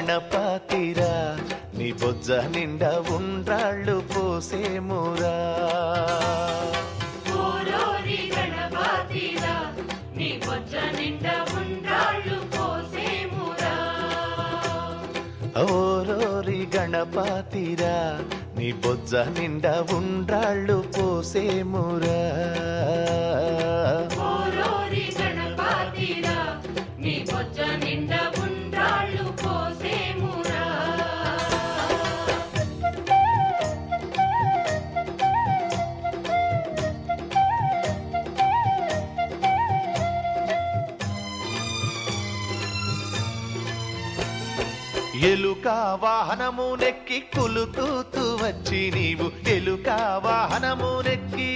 గణపతిరా నీ బొజ్జ నిండా ఉండ్రాళ్ళు పోసేమురా. ఓరోరి గణపతిరా నీ బొజ్జ నిండా ఉండ్రాళ్ళు పోసేమురా. ఓరోరి గణపతిరా నీ బొజ్జ నిండా ఉండ్రాళ్ళు పోసేమురా. ఓరోరి గణపతిరా నీ బొజ్జ నిండా ఉండ్రాళ్ళు పోసేమురా. ఎలుక వాహనము నెక్కి కులుకుతూ వచ్చి నీవు ఎలుక వాహనము నెక్కి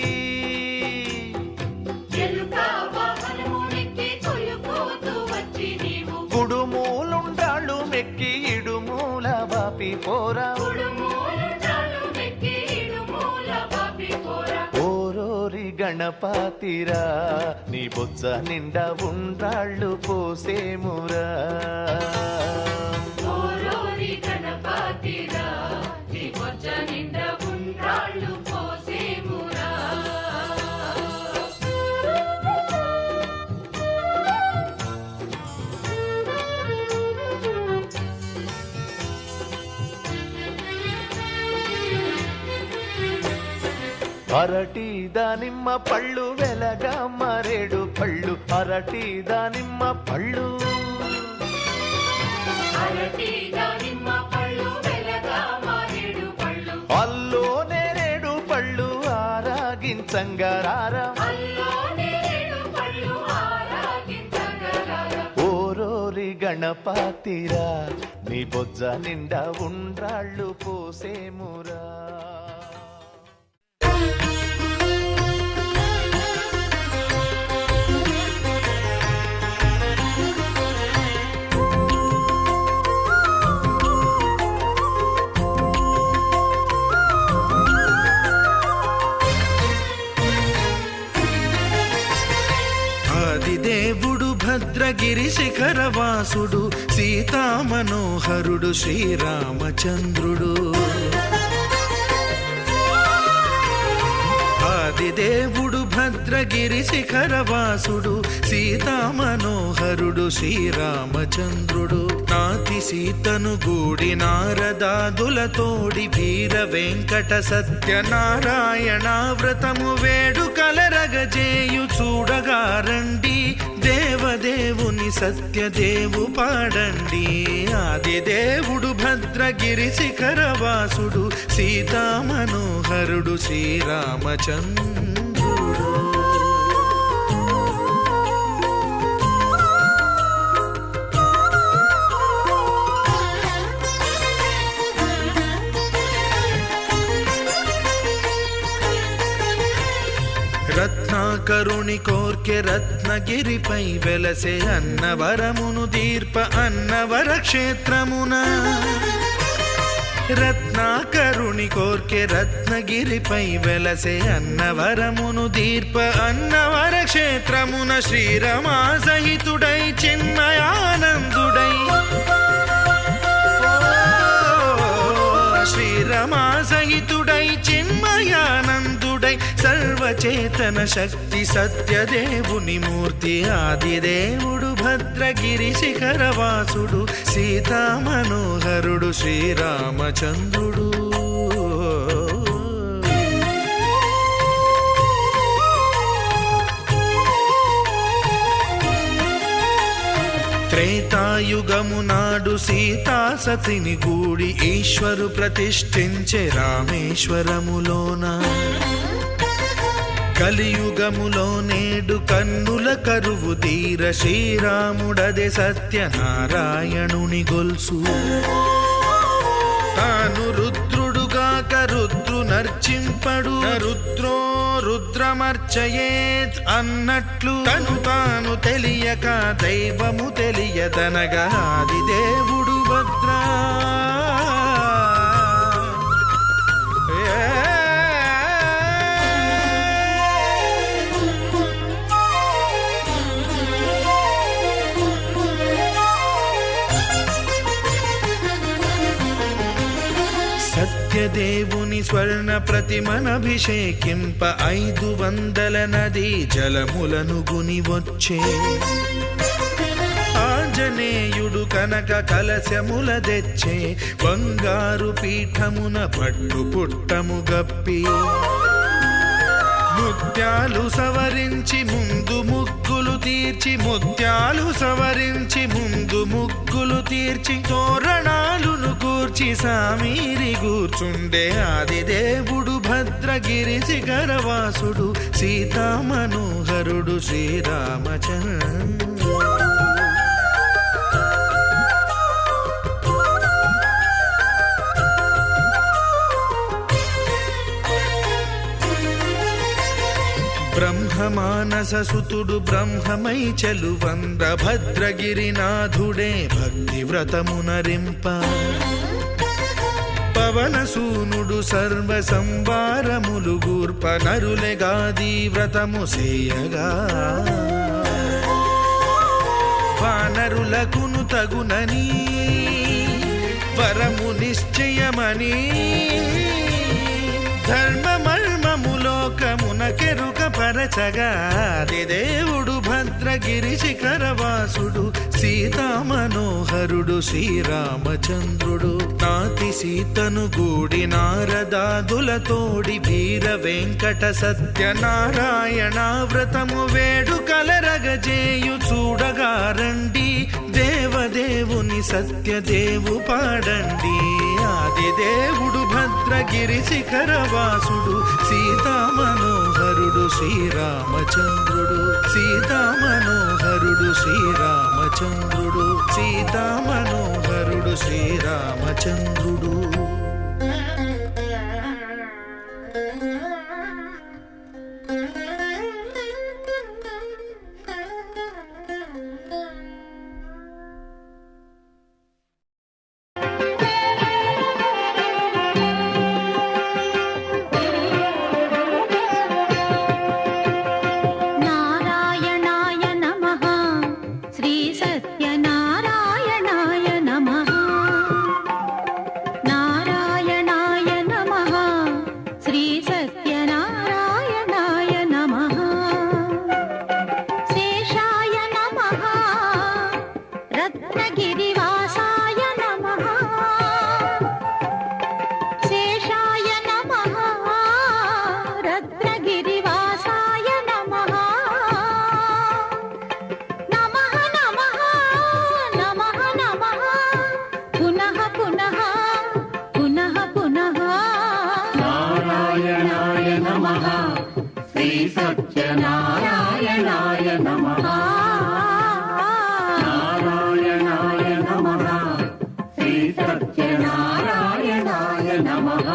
ఎలుక వాహనము నెక్కి కులుకుతూ వచ్చి నీవు కుడుమూలుండ్రాళ్ళు మెక్కి ఇడుమూల బాపి పోరా. కుడుమూలుండ్రాళ్ళు మెక్కి ఇడుమూల బాపి పోరా. ఓరోరి గణపతిరా నీ బొజ్జ నిండా ఉండ్రాళ్ళు పోసేమురా. ఓరోరి గణపతిరా నీ బొజ్జ నిండా ఉండ్రాళ్ళు పోసేమురా. అరటి దానిమ్మ పళ్ళు వెలగా మరేడు పళ్ళు అరటి దానిమ్మ పళ్ళు అరటి దానిమ్మ పళ్ళు వెలగా మారేడు పళ్ళు అల్లో నేరేడు పళ్ళు ఆరాగించంగరారా. అల్లో నేరేడు పళ్ళు ఆరాగించగరారా. ఓరోరి గణపతిరా నీ బొజ్జ నిండా ఉండ్రాళ్ళు పోసేమురా. ఆదిదేవుడు భద్రగిరి శిఖరవాసుడు సీతామనోహరుడు శ్రీరామచంద్రుడు. ఆదిదేవుడు భద్రగిరి శిఖరవాసుడు సీతామనోహరుడు శ్రీరామచంద్రుడు. నాతి సీతను గూడి నారదాదులతోడి వీర వెంకట సత్యనారాయణ వ్రతము వేడుకలరగజేయు చూడగారండి దేవదేవుని సత్యదేవు పాడండి. ఆదిదేవుడు భద్రగిరి శిఖరవాసుడు సీతామనోహరుడు శ్రీరామచంద్రుడు. రత్నాకరుని కోర్కె రత్నగిరిపై వెలసే అన్నవరమును దీర్ప అన్నవర క్షేత్రమున. రత్నాకరుని కోర్కె రత్నగిరిపై వెలసే అన్నవరమును దీర్ప అన్నవర క్షేత్రమున. శ్రీరమా సహితుడై చిన్మయానందుడై శ్రీరమా సహితుడై చిన్మయానందుడై సర్వచేతన శక్తి సత్యదేవుని మూర్తి. ఆదిదేవుడు భద్రగిరి శిఖరవాసుడు సీతామనోహరుడు శ్రీరామచంద్రుడు. త్రేతాయుగము నాడు సీతా సతిని గూడి ఈశ్వరు ప్రతిష్ఠించే రామేశ్వరములోన. కలియుగములో నేడు కన్నుల కరువు తీర శ్రీరాముడదే సత్యనారాయణుని గొల్సు. తాను రుద్రుడుగాక రుద్రు నర్చింపడు రుద్రో రుద్రమర్చయేత్ అన్నట్లు తను తాను తెలియక దైవము తెలియదనగా ఆదిదేవుడు భద్రా. సూర్యదేవుని స్వర్ణ ప్రతిమనభిషేకింప 500 నదీ జలములను గుని వచ్చే ఆంజనేయుడు కనక కలశముల తెచ్చే బంగారు పీఠమున పట్టు పుట్టము గప్పి ముత్యాలు సవరించి ముందు ముగ్గులు తీర్చి ముత్యాలు సవరించి ముందు ముగ్గులు తీర్చి తోరణాలును కూర్చి సామీరి కూర్చుండే ఆదిదేవుడు భద్రగిరి శిఖరవాసుడు సీతామనోహరుడు శ్రీరామచంద్రుడు. బ్రహ్మమానససుతుడు బ్రహ్మమై చెలువంద భద్రగిరినాథుడే భక్తి వ్రతమునరింప పవనసూనుడు సర్వ సంవారములు గూర్ప నరులెగాది వ్రతము సేయగా వానరులకును తగునని వరము నిశ్చయమని ధర్మమర్మములోకమునకెరుక పరచగా దేవుడు భద్రగిరి శిఖరవాసుడు సీతామనోహరుడు శ్రీరామచంద్రుడు. నాతి సీతను గూడి నారదాదులతోడి వీర వెంకట సత్యనారాయణ వ్రతము వేడుకలరగజేయు చూడగారండి దేవదేవుని సత్యదేవు పాడండి. ఆదిదేవుడు భద్రగిరి శిఖరవాసుడు సీతామనోహరుడు శ్రీరామచంద్రుడు. సీతామనోహరుడు శ్రీరామచంద్రుడు. సీతామనోహరుడు శ్రీరామచంద్రుడు. సత్యనారాయణాయ నమః. నారాయణాయ నమః. శ్రీ సత్యనారాయణాయ నమః.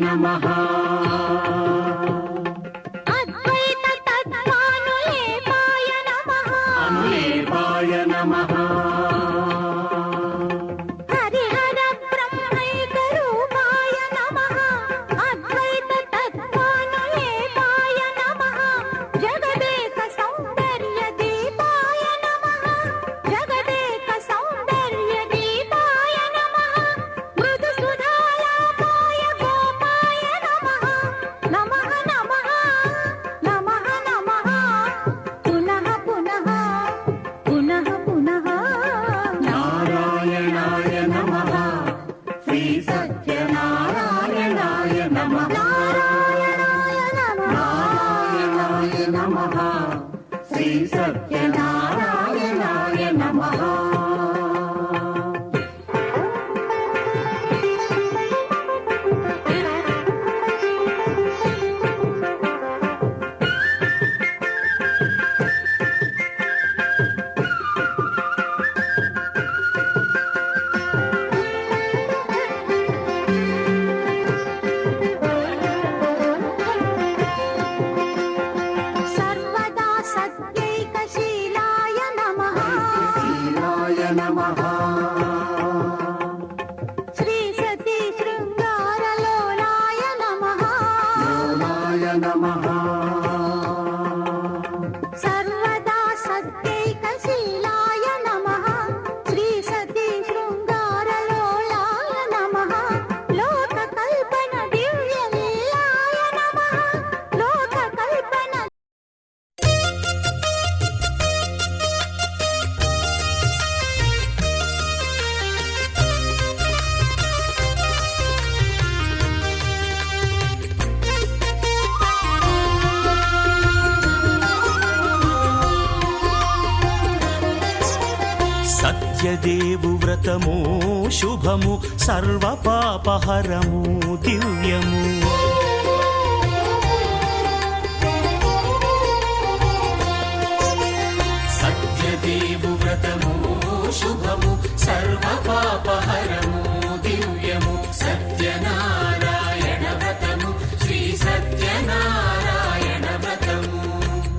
నమః. అద్వైత తత్వానులేపాయ నమః. అనులేపాయ నమః. హరిహర బ్రహ్మైక రూపాయ నమః. అద్వైత తత్వానులేపాయ నమః. జగదేక సౌందర్య దీపాయ నమః. జగదేక సౌందర్య దీపాయ నమః. మృదు సుధాలాపాయ గోపాయ నమః. సత్యదేవు వ్రతము శుభము సర్వ పాపహరము దివ్యము. సత్యదేవు వ్రతము శుభము సర్వ పాపహరము దివ్యము. సత్యనారాయణ వ్రతము శ్రీ సత్యనారాయణ వ్రతము.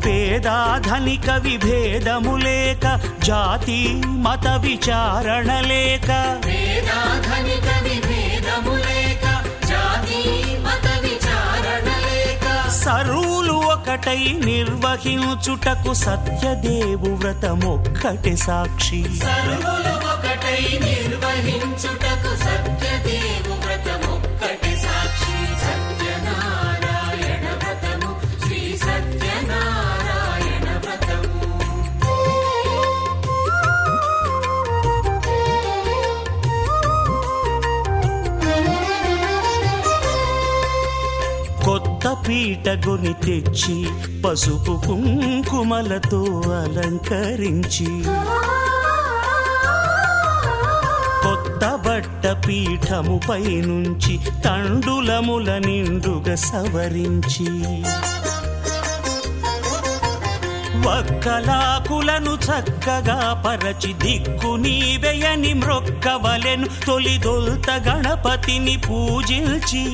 పేదాధనిక విభేదము లేక జాతి మత విచారణ లేక వేదాధనిక విభేదము లేక జాతి మత విచారణ లేక సర్వులు ఒకటై నిర్వహించుటకు సత్యదేవు వ్రతమొక్కటి సాక్షి. సర్వులు ఒకటై నిర్వహించుటకు సత్యదేవు వ్రతమొక్కటి సాక్షి. సత్యనారాయణ వ్రతము శ్రీ సత్యనారాయణ వ్రతము. కొత్త పీటగుని తెచ్చి పసుపు కుంకుమలతో అలంకరించి కొత్త బట్ట పీఠముపై నుంచి తండులముల నిండుగా సవరించి వక్కలాకులను చక్కగా పరచి దిక్కు నీవెయని మ్రొక్కవలెను. తొలిదొల్త గణపతిని పూజించి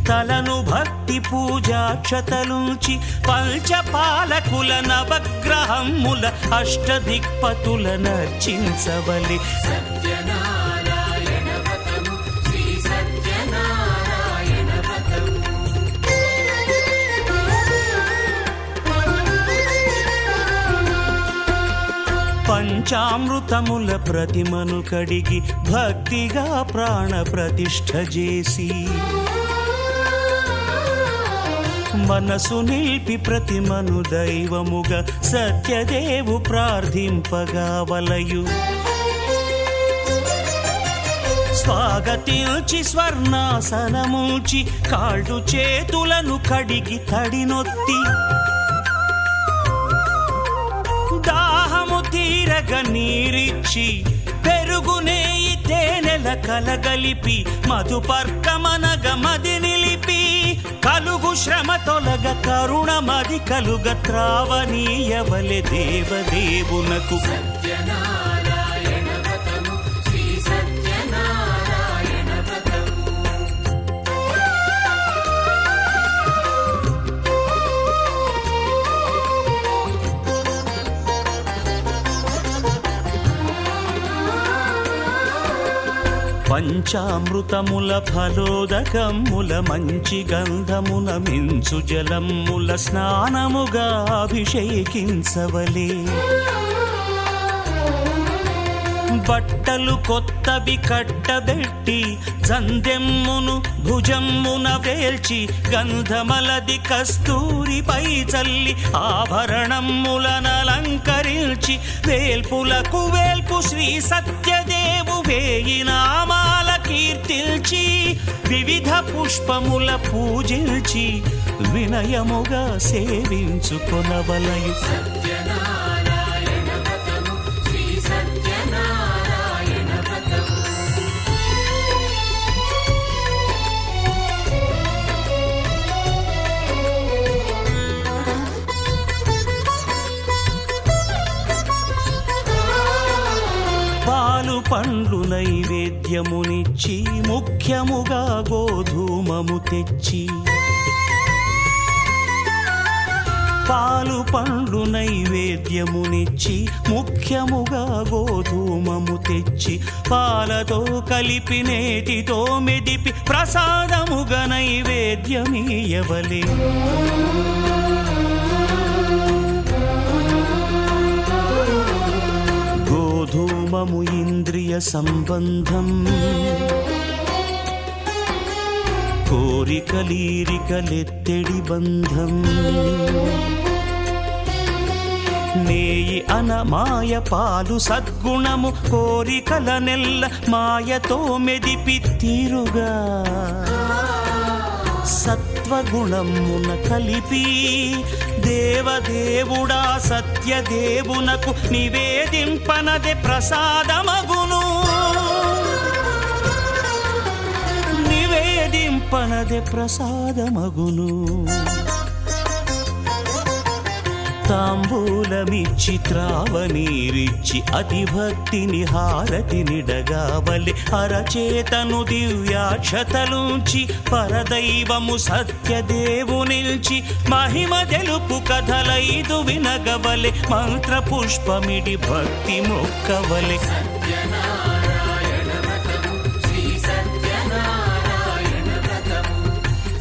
తలను భక్తి పూజాక్షతలుంచి పంచపాలకుల నవగ్రహముల అష్టదిక్పతుల నర్చించవలె. సత్యనారాయణ వ్రతము శ్రీ సత్యనారాయణ వ్రతము. పంచామృతముల ప్రతిమను కడిగి భక్తిగా ప్రాణ ప్రతిష్ఠ చేసి మనసు నిలిపి ప్రతిమను దైవముగా సత్యదేవు ప్రార్థింపగా వలయు. స్వాగతించి స్వర్ణాసనముంచి కాళ్ళు చేతులను కడిగి తడినొత్తి దాహము తీరగ నీరిచ్చి పెరుగు నేయి తేనెల కలగలిపి మధుపర్కమనగ మది నిలిపి కలుగు శ్రమ తొలగ కరుణ మది కలుగ త్రావనీయవలె దేవదేవునకు. సత్యనారాయణ వ్రతము శ్రీ సత్యనారాయణ వ్రతము. పంచామృతముల ఫలోదకముల మంచి గంధమున మించు జలముల స్నానముగా అభిషేకించవలే. బట్టలు కొత్తవి కట్టబెట్టి జందెమ్మును భుజమ్మున వేల్చి గంధమలది కస్తూరిపై చల్లి ఆభరణములనలంకరించి వేల్పులకు వేల్పు శ్రీ సత్యదేవు వేయి నామాల కీర్తిల్చి వివిధ పుష్పముల పూజించి వినయముగా సేవించుకొనవలయు. సత్యనారాయణ వ్రతము శ్రీ సత్యనారాయణ వ్రతము. పాలు పండ్లు నైవేద్యమునిచ్చి ముఖ్యముగా గోధూమము తెచ్చి పాలు పండ్లు నైవేద్యమునిచ్చి ముఖ్యముగా గోధూమము తెచ్చి పాలతో కలిపి నేతితో మెదిపి ప్రసాదముగా నైవేద్యమీయవలే. గోధూమము ఇంద్రియ సంబంధం కోరికలీరికలెత్తెడి బంధం నేయి అనమాయ పాలు సద్గుణము కోరికల నెల్ల మాయతో మెదిపి తీరుగా సత్వగుణమున కలిపి దేవదేవుడా సత్యదేవునకు నివేదింపనదే ప్రసాదమగును. నివేదింపనదే ప్రసాదమగును. తాంబూలమిచ్చి త్రావనీరిచ్చి అతిభక్తిని హారతినిడగావలి అరచేతను దివ్యాక్షతలుంచి పరదైవము సత్యదేవునిల్చి మహిమ తెలుపు కథలైదు వినగవలె మంత్ర పుష్పమిడి భక్తి మొక్కవలె. సత్యనారాయణ వ్రతము శ్రీ సత్యనారాయణ వ్రతము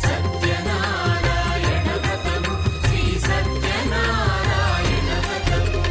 సత్యనారాయణ వ్రతము శ్రీ సత్యనారాయణ వ్రతము.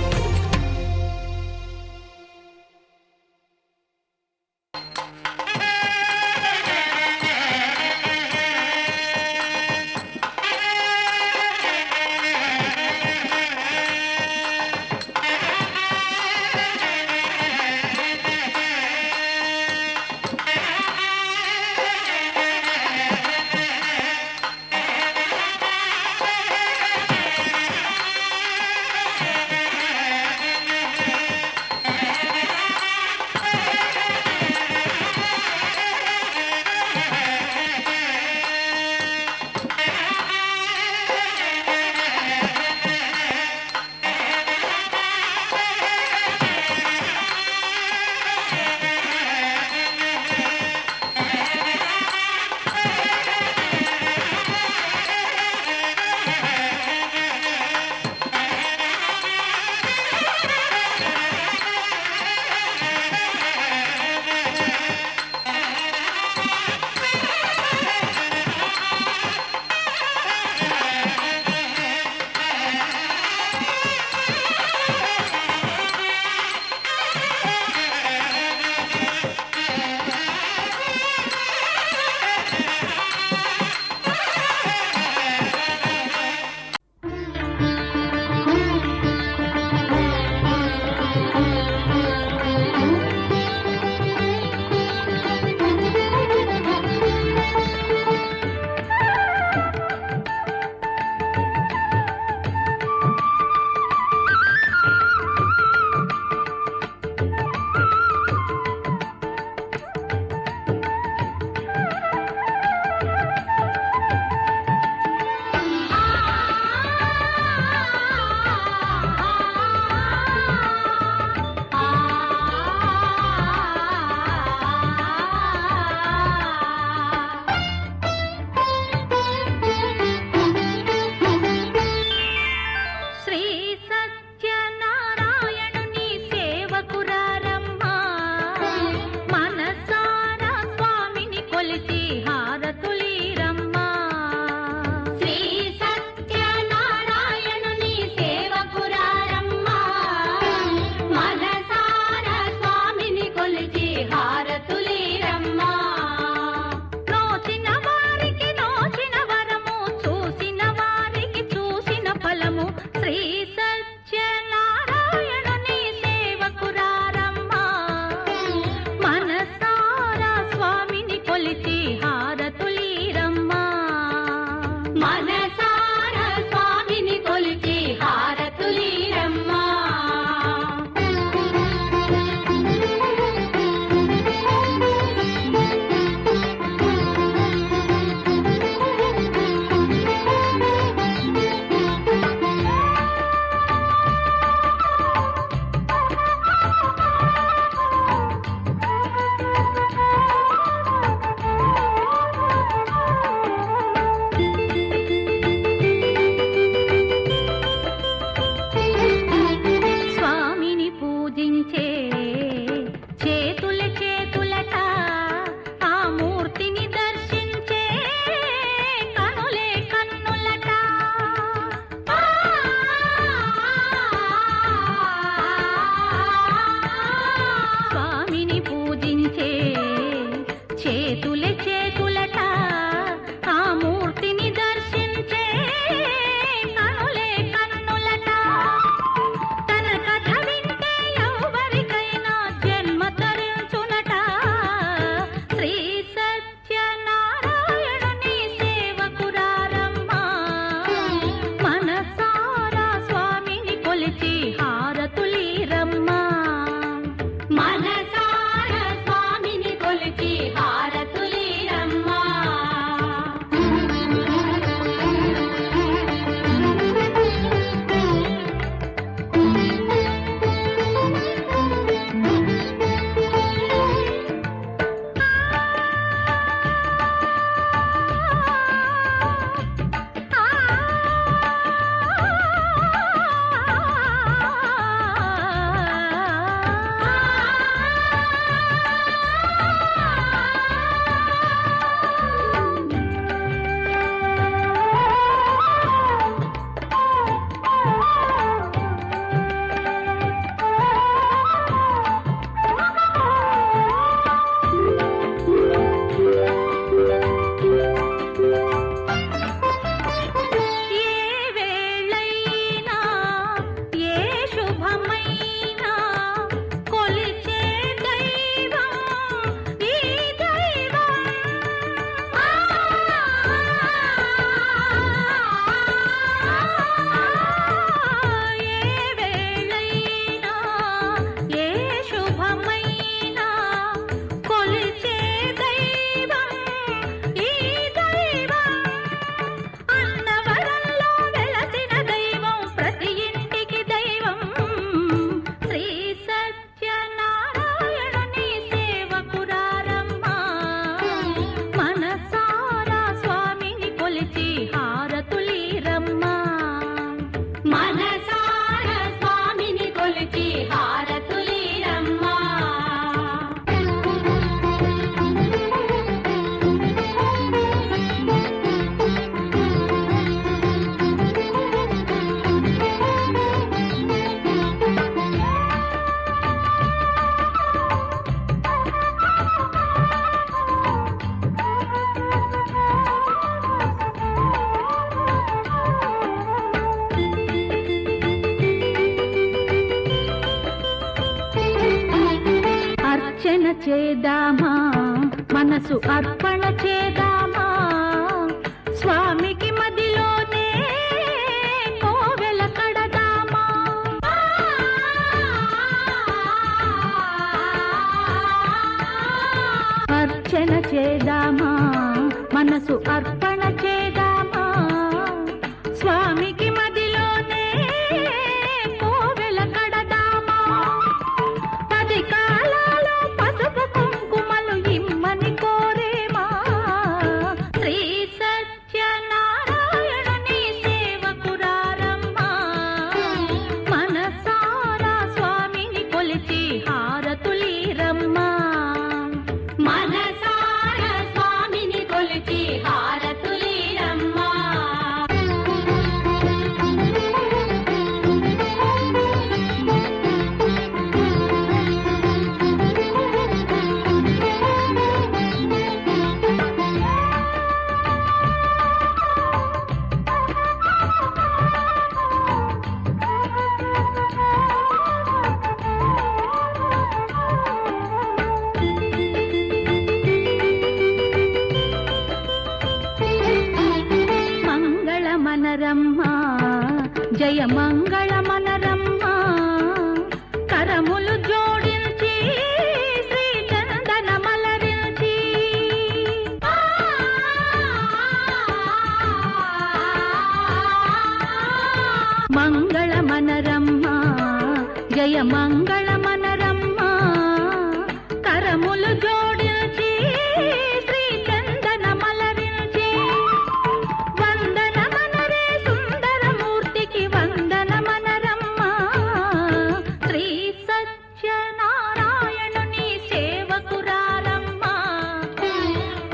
శ్రీ సత్యనారాయణుని సేవకు మనసు అర్పణ చేద్దామా స్వామికి మదిలోనే కోవెల కడదామా. అర్చన చేద్దామా మనసు అర్పణ చేద్దామా స్వామికి మదిలోనే కోవెల కడదామా. 10 కాలాలో పసుపు కుంకుమలు ఇమ్మని కోరేమా. శ్రీ సత్యనారాయణుని సేవకురారమ్మా మనసారా స్వామిని కొలిచి హారతులీరమ్మా. మనసారా స్వామిని కొలిచి హారతులీరమ్మా. మంగళమనరమ్మా జయ మంగళమనరమ్మా కరములు జోడించి శ్రీ చందనమలరించి. మంగళమనరమ్మా జయ మంగళమనరమ్మా కరములు జోడించి శ్రీ చందనమలరించి. వందనమనరే సుందరమూర్తికి వందనమనరమ్మా శ్రీ సత్యనారాయణుని సేవకురారమ్మా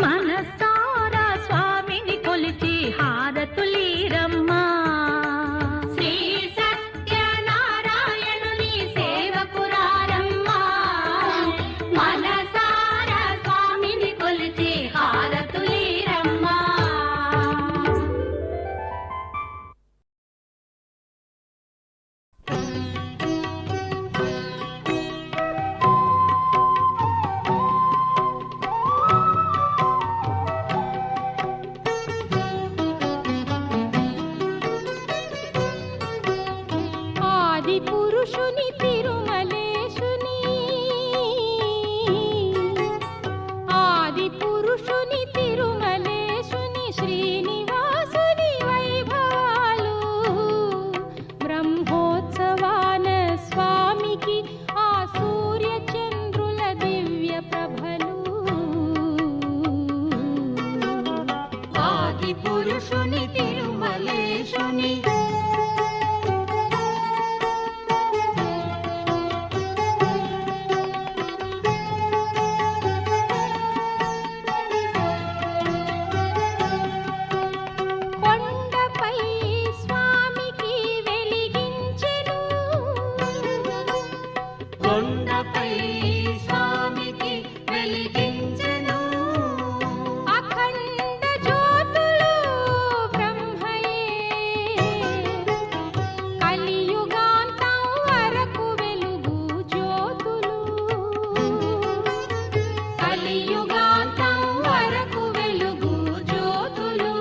మనసారా స్వామిని కొలిచి హారతులీరమ్మా. శ్రీ సత్యనారాయణుని సేవకురారమ్మా మనసారా స్వామిని కొలిచి హారతులీరమ్మా. ఆది పురుషుని తిరుమలేశుని ఆది పురుషుని తిరుమలేశుని శ్రీనివాసుని వైభవాలు బ్రహ్మోత్సవాన స్వామికి ఆ సూర్య చంద్రుల దివ్య ప్రభలు. ఆది పురుషుని తిరుమలేశుని కొండపై స్వామికి వెలిగించెను. కొండపై స్వామికి వెలిగించెను. అఖండ జ్యోతులు బ్రహ్మయే కలియుగాంతం వరకు వెలుగు జ్యోతులు. కలియుగాంతం వరకు వెలుగు జ్యోతులు.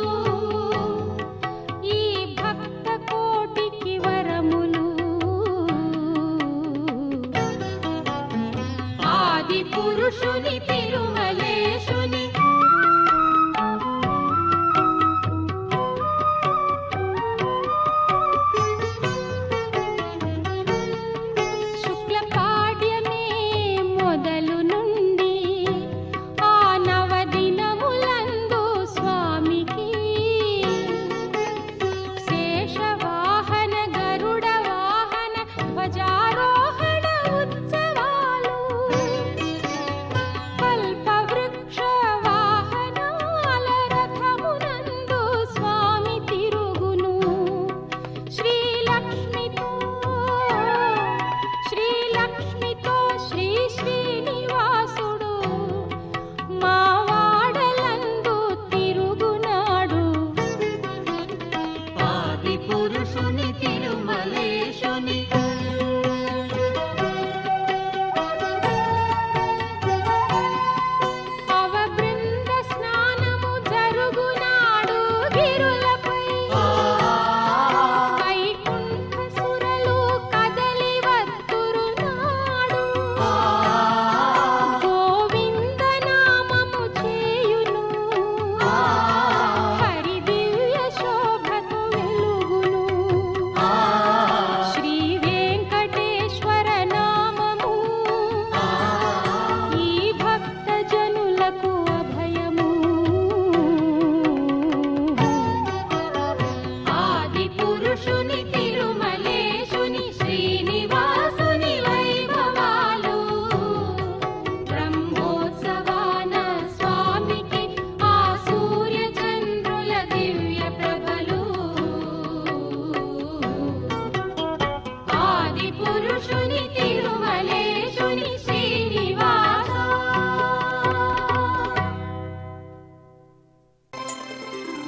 ఈ భక్త కోటికి వరములు. ఆది పురుషుని తిరుమలేశుని శుక్ల పాడ్యమే మొదలు నుండి ఆ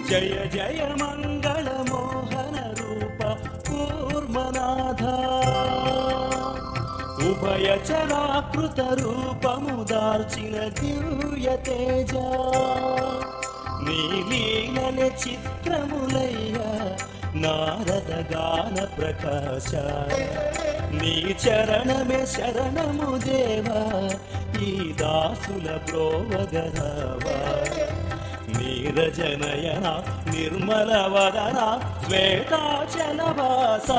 జయ జయ మంగళ మోహన రూప కూర్మనాథ ఉభయ చరాకృత రూపము దాల్చిన దివ్య తేజ నీ లీలల చిత్రములయ్యా నారద గాన ప్రకాశ నీ చరణమే శరణము దేవా ఈ దాసుల బ్రోవగరావా నీరజనయన నిర్మల వదన శ్వేతాచలవాస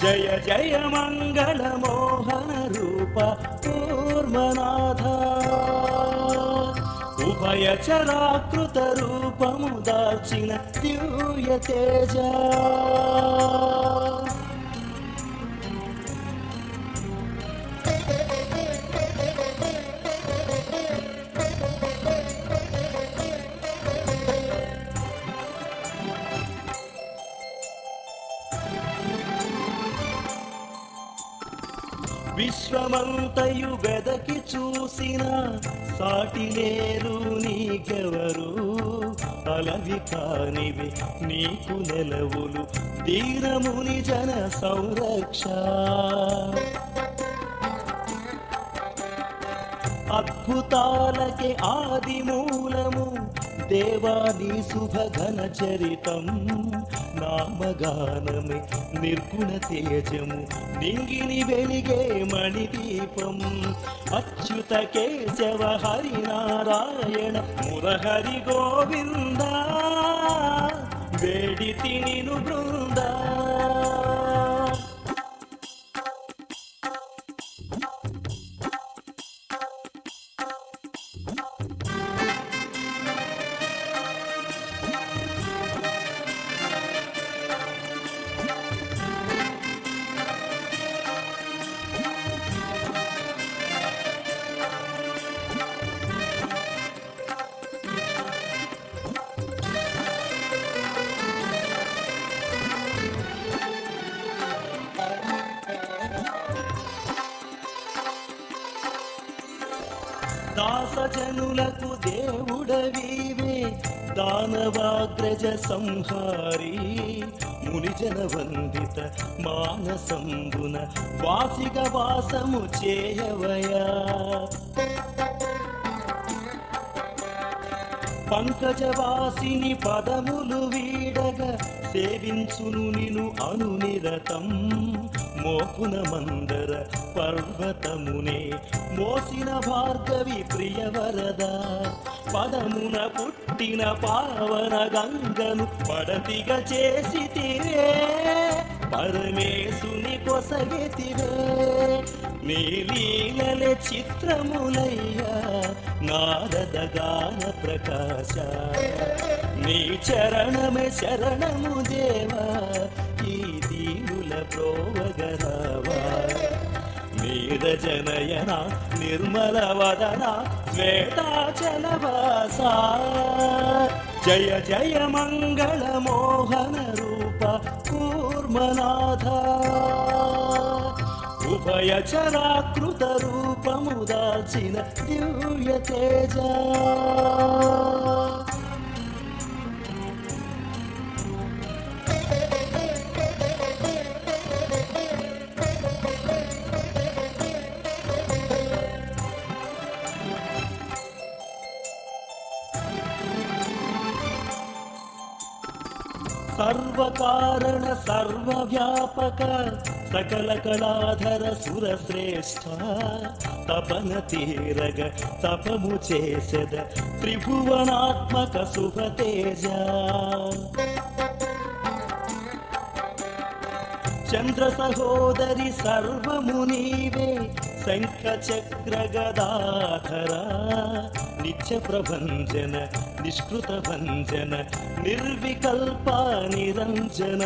జయ జయ మంగళ మోహన రూప కూర్మనాథ ఉభయ చరాకృత రూపము దాల్చిన దివ్య తేజ విశ్వమంతయు వెదకి చూసిన సాటి లేరు నీకెవరు అలవి కానివి నీకు నెలవులు దీనముని జన సంరక్ష అద్భుతాలకే ఆది మూలము దేవాని శుభ ఘన చరితం నామగానమే నిర్గుణ తేజము నింగిని వెలిగే మణిదీపం అచ్యుత కేశవ హరి నారాయణ మురహరి గోవింద వేడితి నిను బృందా దాసజనులకు దేవుడవీవే దానవాగ్రజ సంహారి మునిజన వందిత మానసంబున వాసిక వాసము చేయవయా పంకజవాసిని పదములు వీడగ సేవించును నిను అనునిరతం మోకున మందర పర్వతమునే మోసిన భార్గవి ప్రియవరద పదమున పుట్టిన పావన గంగను పడతిగా చేసితివే పరమేశుని కొసగితివే నీ లీలల చిత్రములయ్యా నారద గాన ప్రకాశ నీ చరణమే శరణము దేవా ఈ దీనుల ప్రోవగరావా నీరజనయన నిర్మల వదన శ్వేతాచలవాస జయ జయ మంగళ మోహన రూప కూర్మనాథ ఉభయ చరాకృత రూపము దాల్చిన దివ్య తేజ సర్వకారణ సర్వవ్యాపక సకల కళాధర సురశ్రేష్ఠ తపన తీరగ తపము చేసెద త్రిభువనాత్మక శుభతేజ చంద్ర సహోదరి సర్వము నీవే శంఖ చక్ర గదాధర నిత్య ప్రభంజన నిష్కృత భంజన నిర్వికల్ప నిరంజన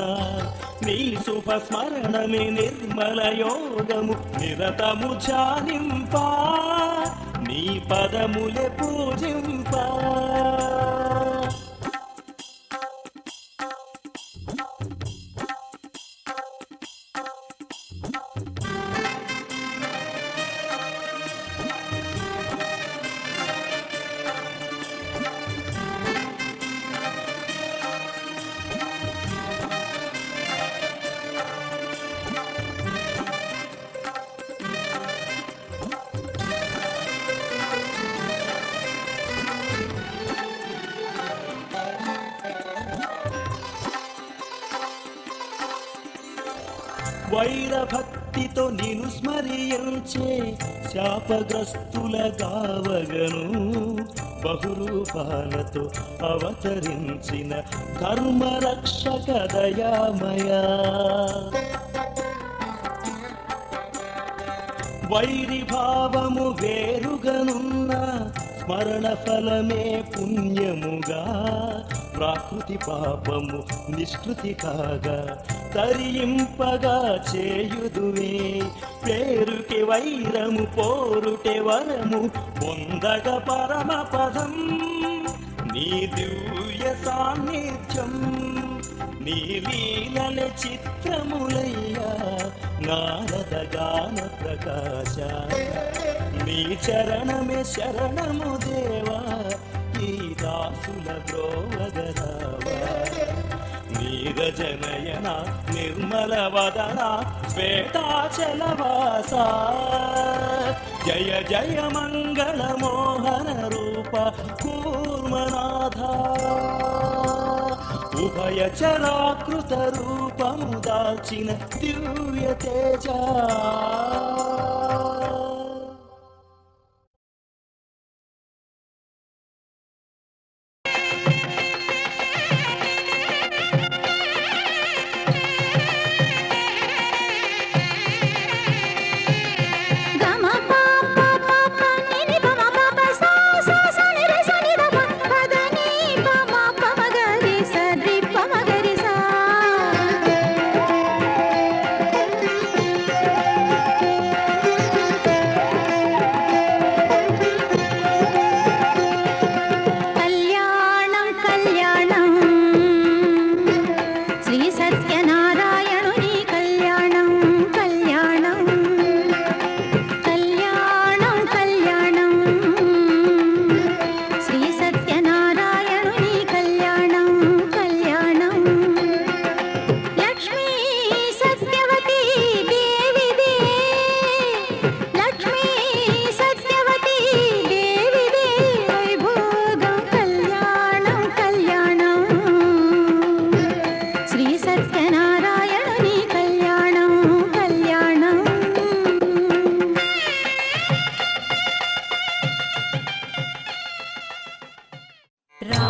నీ శుభ స్మరణమే నిర్మల యోగము నిరతము ధ్యానింపా నీ పదములే పూజింపా వైర భక్తితో నిను స్మరించే శాపగ్రస్తుల గావగను బహురూపాలతో అవతరించిన ధర్మరక్షక దయామయా వైరి భావము వేరుగనున్న స్మరణ ఫలమే పుణ్యముగా ప్రాకృతి పాపము నిష్కృతి కాగా తరింపగా చేయుదువే పేరుకి వైరము పోరుటే వరము పొందగ పరమ పదం నీ దివ్య సాన్నిధ్యం నీ లీలల చిత్రములయ్యా నారద గాన ప్రకాశ నీ చరణమే శరణము దేవా ఈ దాసుల బ్రోవగరావా నీరజనయన నిర్మల వదన శ్వేతాచలవాస జయ జయ మంగళ మోహన రూప కూర్మనాథ ఉభయ చరాకృత రూపము దాల్చిన దివ్య తేజ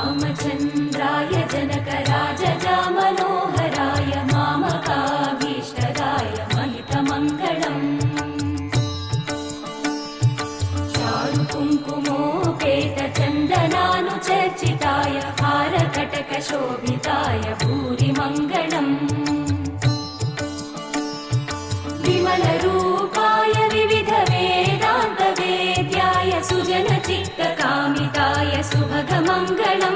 रामचन्द्राय जनकराजजा मनोहराय मामकाभीष्टदाय महितमङ्गलम् चारुकुङ्कुमोपेतचन्दनानुचर्चिताय हारकटकशोभिताय भूरिमङ्गलम् विमलरूपाय विविधवेदान्तवेद्याय सुजनचित्तकामिताय सुभगमङ्गलम्